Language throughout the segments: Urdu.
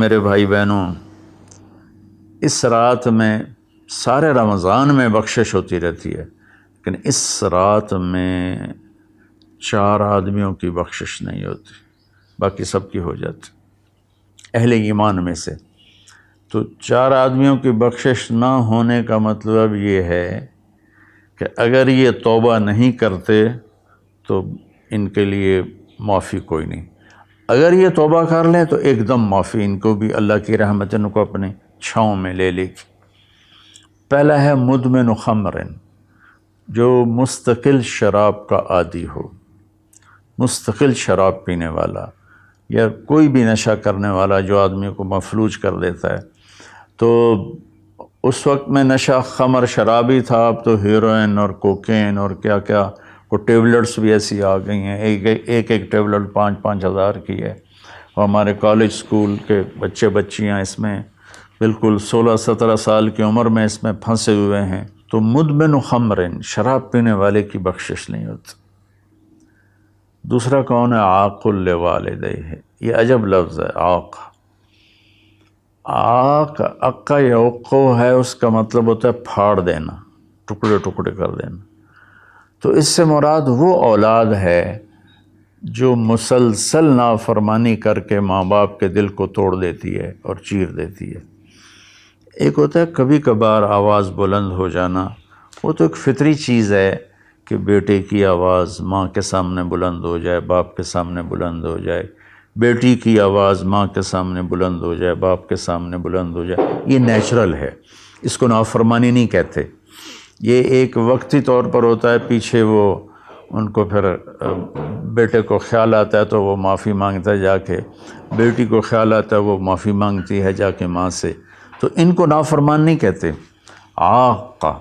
میرے بھائی بہنوں، اس رات میں سارے رمضان میں بخشش ہوتی رہتی ہے، لیکن اس رات میں 4 آدمیوں کی بخشش نہیں ہوتی، باقی سب کی ہو جاتی اہل ایمان میں سے۔ تو 4 آدمیوں کی بخشش نہ ہونے کا مطلب یہ ہے کہ اگر یہ توبہ نہیں کرتے تو ان کے لیے معافی کوئی نہیں، اگر یہ توبہ کر لیں تو ایک دم معافی، ان کو بھی اللہ کی رحمت ان کو اپنے چھاؤں میں لے لے گی۔ پہلا ہے مدمن خمر، جو مستقل شراب کا عادی ہو، مستقل شراب پینے والا یا کوئی بھی نشہ کرنے والا جو آدمی کو مفلوج کر دیتا ہے۔ تو اس وقت میں نشہ خمر شرابی تھا، اب تو ہیروئن اور کوکین اور کیا کیا وہ ٹیبلٹس بھی ایسی آ گئی ہیں، ایک ٹیبلٹ 5-5 ہزار کی ہے، اور ہمارے کالج سکول کے بچے بچیاں اس میں بالکل 16-17 سال کی عمر میں اس میں پھنسے ہوئے ہیں۔ تو مدمن خمرن، شراب پینے والے کی بخشش نہیں ہوتی۔ دوسرا کون ہے؟ عاق لوالدیہ، یہ عجب لفظ ہے عاق۔ عاق عقا یعقو ہے، اس کا مطلب ہوتا ہے پھاڑ دینا، ٹکڑے ٹکڑے کر دینا۔ تو اس سے مراد وہ اولاد ہے جو مسلسل نافرمانی کر کے ماں باپ کے دل کو توڑ دیتی ہے اور چیر دیتی ہے۔ ایک ہوتا ہے کبھی کبھار آواز بلند ہو جانا، وہ تو ایک فطری چیز ہے کہ بیٹے کی آواز ماں کے سامنے بلند ہو جائے، باپ کے سامنے بلند ہو جائے، بیٹی کی آواز ماں کے سامنے بلند ہو جائے، باپ کے سامنے بلند ہو جائے، یہ نیچرل ہے، اس کو نافرمانی نہیں کہتے۔ یہ ایک وقتی طور پر ہوتا ہے، پیچھے وہ ان کو پھر بیٹے کو خیال آتا ہے تو وہ معافی مانگتا ہے جا کے، بیٹی کو خیال آتا ہے وہ معافی مانگتی ہے جا کے ماں سے، تو ان کو نافرمان نہیں کہتے۔ عاقہ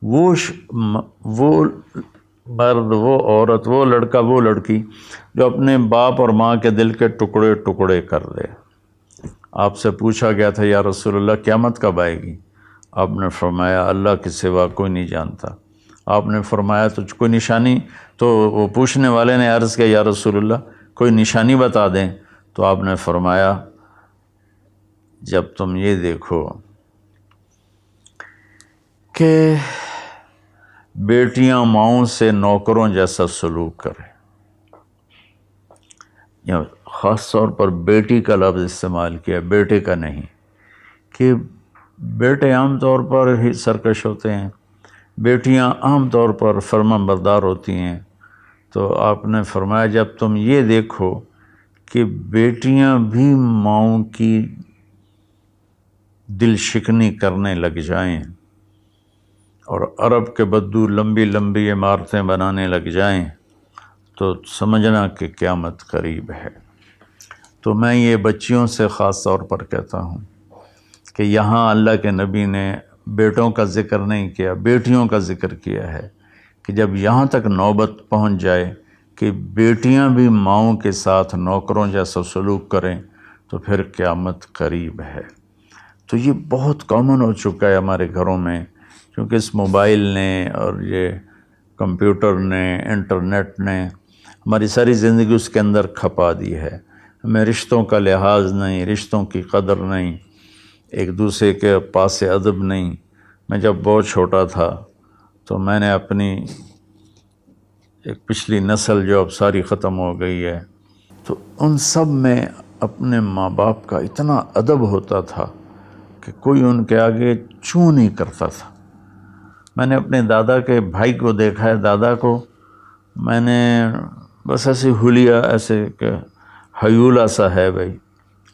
وہ مرد، وہ عورت، وہ لڑکا، وہ لڑکی جو اپنے باپ اور ماں کے دل کے ٹکڑے ٹکڑے کر دے۔ آپ سے پوچھا گیا تھا یا رسول اللہ قیامت کب آئے گی؟ آپ نے فرمایا اللہ کے سوا کوئی نہیں جانتا۔ آپ نے فرمایا تو کوئی نشانی؟ تو وہ پوچھنے والے نے عرض کیا یا رسول اللہ کوئی نشانی بتا دیں، تو آپ نے فرمایا جب تم یہ دیکھو کہ بیٹیاں ماؤں سے نوکروں جیسا سلوک کریں، یا خاص طور پر بیٹی کا لفظ استعمال کیا، بیٹے کا نہیں، کہ بیٹے عام طور پر ہی سرکش ہوتے ہیں، بیٹیاں عام طور پر فرمانبردار ہوتی ہیں۔ تو آپ نے فرمایا جب تم یہ دیکھو کہ بیٹیاں بھی ماؤں کی دل شکنی کرنے لگ جائیں اور عرب کے بدو لمبی لمبی عمارتیں بنانے لگ جائیں، تو سمجھنا کہ قیامت قریب ہے۔ تو میں یہ بچیوں سے خاص طور پر کہتا ہوں کہ یہاں اللہ کے نبی نے بیٹوں کا ذکر نہیں کیا، بیٹیوں کا ذکر کیا ہے، کہ جب یہاں تک نوبت پہنچ جائے کہ بیٹیاں بھی ماؤں کے ساتھ نوکروں جیسا سلوک کریں تو پھر قیامت قریب ہے۔ تو یہ بہت کامن ہو چکا ہے ہمارے گھروں میں، کیونکہ اس موبائل نے اور یہ کمپیوٹر نے، انٹرنیٹ نے ہماری ساری زندگی اس کے اندر کھپا دی ہے۔ ہمیں رشتوں کا لحاظ نہیں، رشتوں کی قدر نہیں، ایک دوسرے کے پاس ادب نہیں۔ میں جب بہت چھوٹا تھا تو میں نے اپنی ایک پچھلی نسل جو اب ساری ختم ہو گئی ہے، تو ان سب میں اپنے ماں باپ کا اتنا ادب ہوتا تھا کہ کوئی ان کے آگے چوں نہیں کرتا تھا۔ میں نے اپنے دادا کے بھائی کو دیکھا ہے، دادا کو میں نے بس ایسے حلیہ، ایسے کہ حیولہ سا ہے بھائی،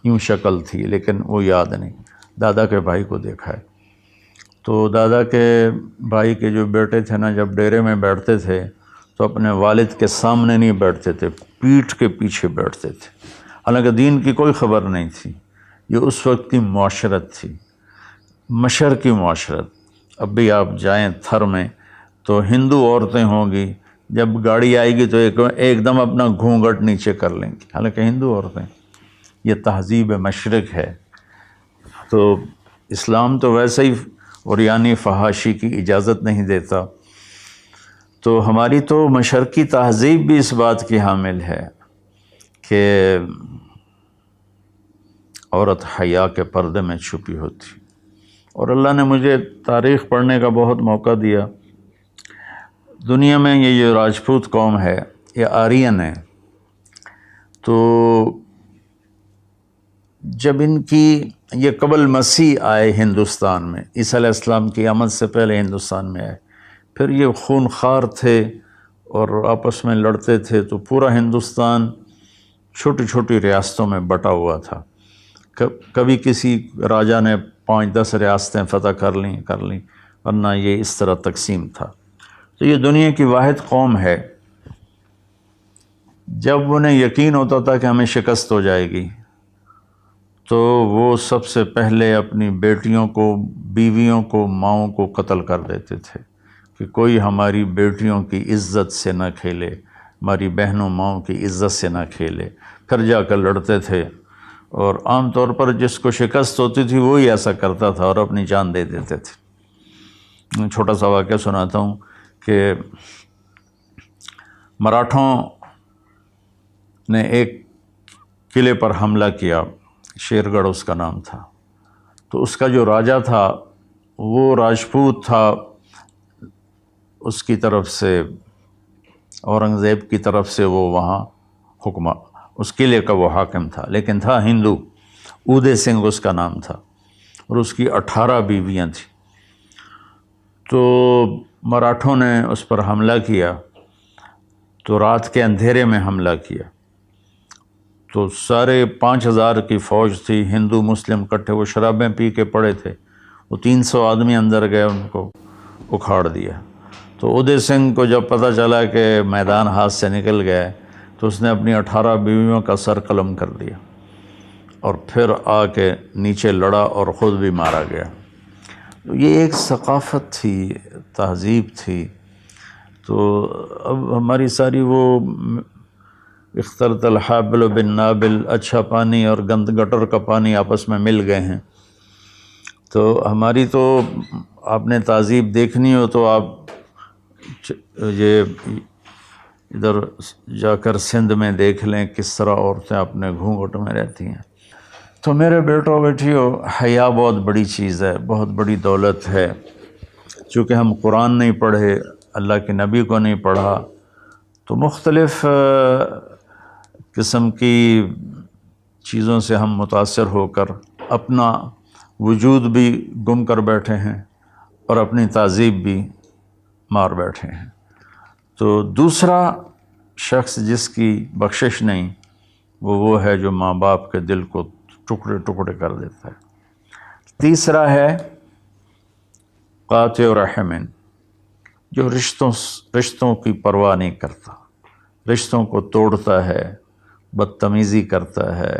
یوں شکل تھی لیکن وہ یاد نہیں، دادا کے بھائی کو دیکھا ہے۔ تو دادا کے بھائی کے جو بیٹے تھے نا، جب ڈیرے میں بیٹھتے تھے تو اپنے والد کے سامنے نہیں بیٹھتے تھے، پیٹھ کے پیچھے بیٹھتے تھے، حالانکہ دین کی کوئی خبر نہیں تھی۔ یہ اس وقت کی معاشرت تھی، مشرقی معاشرت۔ اب بھی آپ جائیں تھر میں تو ہندو عورتیں ہوں گی، جب گاڑی آئے گی تو ایک دم اپنا گھونگھٹ نیچے کر لیں گی، حالانکہ ہندو عورتیں۔ یہ تہذیب مشرق ہے۔ تو اسلام تو ویسے ہی عریانی فحاشی کی اجازت نہیں دیتا، تو ہماری تو مشرقی تہذیب بھی اس بات کی حامل ہے کہ عورت حیا کے پردے میں چھپی ہوتی. اور اللہ نے مجھے تاریخ پڑھنے کا بہت موقع دیا. دنیا میں یہ جو راجپوت قوم ہے یہ آرین ہے. تو جب ان کی یہ قبل مسیح آئے ہندوستان میں، عیسیٰ علیہ السلام کی آمد سے پہلے ہندوستان میں آئے، پھر یہ خونخوار تھے اور آپس میں لڑتے تھے، تو پورا ہندوستان چھوٹی چھوٹی ریاستوں میں بٹا ہوا تھا. کبھی کسی راجا نے 5-10 ریاستیں فتح کر لیں ورنہ یہ اس طرح تقسیم تھا. تو یہ دنیا کی واحد قوم ہے. جب انہیں یقین ہوتا تھا کہ ہمیں شکست ہو جائے گی تو وہ سب سے پہلے اپنی بیٹیوں کو، بیویوں کو، ماؤں کو قتل کر دیتے تھے کہ کوئی ہماری بیٹیوں کی عزت سے نہ کھیلے، ہماری بہنوں ماؤں کی عزت سے نہ کھیلے. پھر جا کر لڑتے تھے، اور عام طور پر جس کو شکست ہوتی تھی وہی ایسا کرتا تھا اور اپنی جان دے دیتے تھے. چھوٹا سا واقعہ سناتا ہوں کہ مراٹھوں نے ایک قلعے پر حملہ کیا، شیر گڑھ اس کا نام تھا. تو اس کا جو راجا تھا وہ راجپوت تھا، اس کی طرف سے اورنگزیب کی طرف سے وہ وہاں اس قلعے کا وہ حاکم تھا، لیکن تھا ہندو. اودے سنگھ اس کا نام تھا اور اس کی 18 بیویاں تھیں. تو مراٹھوں نے اس پر حملہ کیا، تو رات کے اندھیرے میں حملہ کیا. تو سارے 5000 کی فوج تھی، ہندو مسلم کٹھے، وہ شرابیں پی کے پڑے تھے. وہ 300 آدمی اندر گئے، ان کو اکھاڑ دیا. تو اودے سنگھ کو جب پتہ چلا کہ میدان ہاتھ سے نکل گئے تو اس نے اپنی 18 بیویوں کا سر قلم کر دیا اور پھر آ کے نیچے لڑا اور خود بھی مارا گیا. یہ ایک ثقافت تھی، تہذیب تھی. تو اب ہماری ساری وہ اختلط الحابل بالنابل، اچھا پانی اور گند گٹر کا پانی آپس میں مل گئے ہیں. تو ہماری تو آپ نے تہذیب دیکھنی ہو تو آپ یہ ادھر جا کر سندھ میں دیکھ لیں کس طرح عورتیں اپنے گھونگھٹ میں رہتی ہیں. تو میرے بیٹوں بیٹیوں، حیا بہت بڑی چیز ہے، بہت بڑی دولت ہے. چونکہ ہم قرآن نہیں پڑھے، اللہ کے نبی کو نہیں پڑھا، تو مختلف قسم کی چیزوں سے ہم متاثر ہو کر اپنا وجود بھی گم کر بیٹھے ہیں اور اپنی تہذیب بھی مار بیٹھے ہیں. تو دوسرا شخص جس کی بخشش نہیں وہ ہے جو ماں باپ کے دل کو ٹکڑے ٹکڑے کر دیتا ہے. تیسرا ہے قاطع رحم، جو رشتوں کی پرواہ نہیں کرتا، رشتوں کو توڑتا ہے، بدتمیزی کرتا ہے،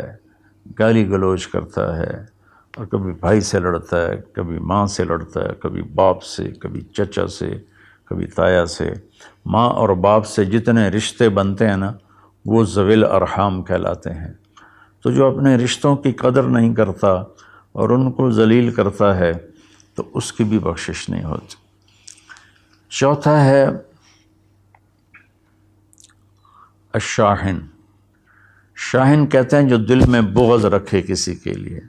گالی گلوچ کرتا ہے، اور کبھی بھائی سے لڑتا ہے، کبھی ماں سے لڑتا ہے، کبھی باپ سے، کبھی چچا سے، کبھی تایا سے. ماں اور باپ سے جتنے رشتے بنتے ہیں نا وہ ذوی الارحام کہلاتے ہیں. تو جو اپنے رشتوں کی قدر نہیں کرتا اور ان کو ذلیل کرتا ہے تو اس کی بھی بخشش نہیں ہوتی. چوتھا ہے الشاحن. شاحن کہتے ہیں جو دل میں بغض رکھے کسی کے لیے،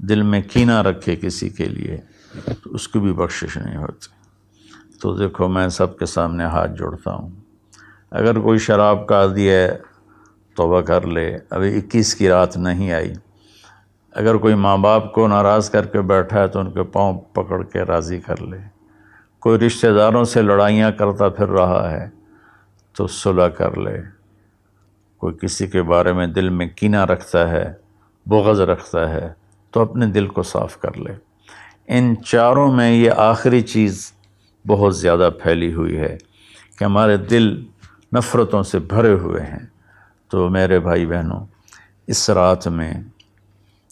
دل میں کینہ رکھے کسی کے لیے، تو اس کی بھی بخشش نہیں ہوتی. تو دیکھو میں سب کے سامنے ہاتھ جوڑتا ہوں، اگر کوئی شراب کا عادی ہے توبہ کر لے، ابھی 21 کی رات نہیں آئی. اگر کوئی ماں باپ کو ناراض کر کے بیٹھا ہے تو ان کے پاؤں پکڑ کے راضی کر لے. کوئی رشتہ داروں سے لڑائیاں کرتا پھر رہا ہے تو صلح کر لے. کوئی کسی کے بارے میں دل میں کینہ رکھتا ہے، بغض رکھتا ہے، تو اپنے دل کو صاف کر لے. ان چاروں میں یہ آخری چیز بہت زیادہ پھیلی ہوئی ہے کہ ہمارے دل نفرتوں سے بھرے ہوئے ہیں. تو میرے بھائی بہنوں، اس رات میں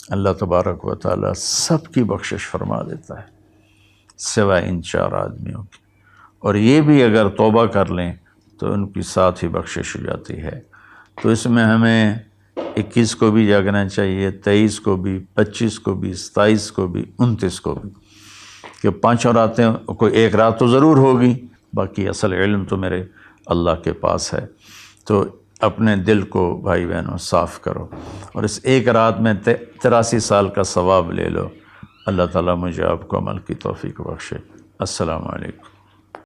اللہ تبارک و تعالیٰ سب کی بخشش فرما دیتا ہے سوائے ان 4 آدمیوں کی. اور یہ بھی اگر توبہ کر لیں تو ان کی ساتھ ہی بخشش ہو جاتی ہے. تو اس میں ہمیں 21 کو بھی جاگنا چاہیے، 23 کو بھی، 25 کو بھی، 27 کو بھی، 29 کو بھی، کہ 5 راتیں، کوئی ایک رات تو ضرور ہوگی، باقی اصل علم تو میرے اللہ کے پاس ہے. تو اپنے دل کو بھائی بہنوں صاف کرو، اور اس ایک رات میں 83 سال کا ثواب لے لو۔ اللہ تعالیٰ مجھے آپ کو عمل کی توفیق بخشے۔ السلام علیکم۔